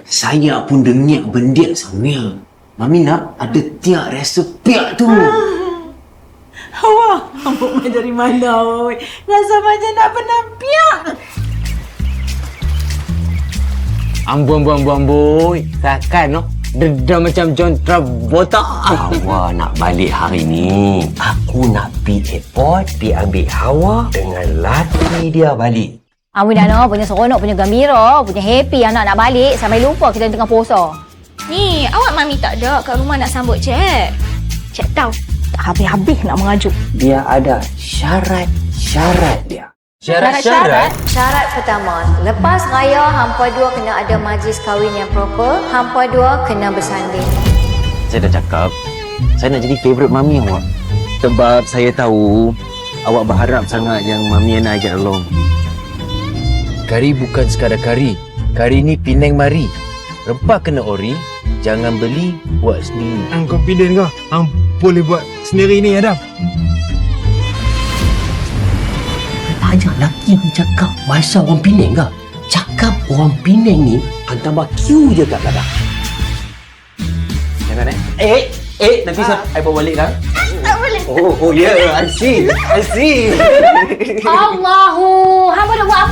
Saya pun dengik bendik samia. Mami nak ada tiap resepi tu. Wah, Abang main dari mana, oi? Rasa macam nak penampiak. Amboi. Takkan, no? Dedam macam John Travolta. Hawa nak balik hari ni. Aku nak pergi airport, pergi ambil Hawa dengan laki dia balik. Awi Dana punya seronok, punya gembira, punya happy anak nak balik sampai lupa kita tengah puasa. Ni, awak mami tak ada kat rumah nak sambut cik. Cik tahu. Tak habis-habis nak mengajuk. Dia ada syarat-syarat dia. Syarat-syarat? Syarat pertama, lepas raya hampa dua kena ada majlis kahwin yang proper, hampa dua kena bersanding. Saya dah cakap, saya nak jadi favourite mami awak. Sebab saya tahu awak berharap sangat yang mami nak ajak along. Kari bukan sekadar kari. Kari ni Penang mari. Rempah kena ori, jangan beli, buat sendiri. Hang confident kau? Hang boleh buat sendiri ni, Adam? Banyak lelaki yang cakap bahasa orang Penang ke? Cakap orang Penang ni hang tambah Q je kat belakang. Jangan nanti saya bawa balik dah. Tak boleh. Oh yeah, I see. Allahu, hampa dah buat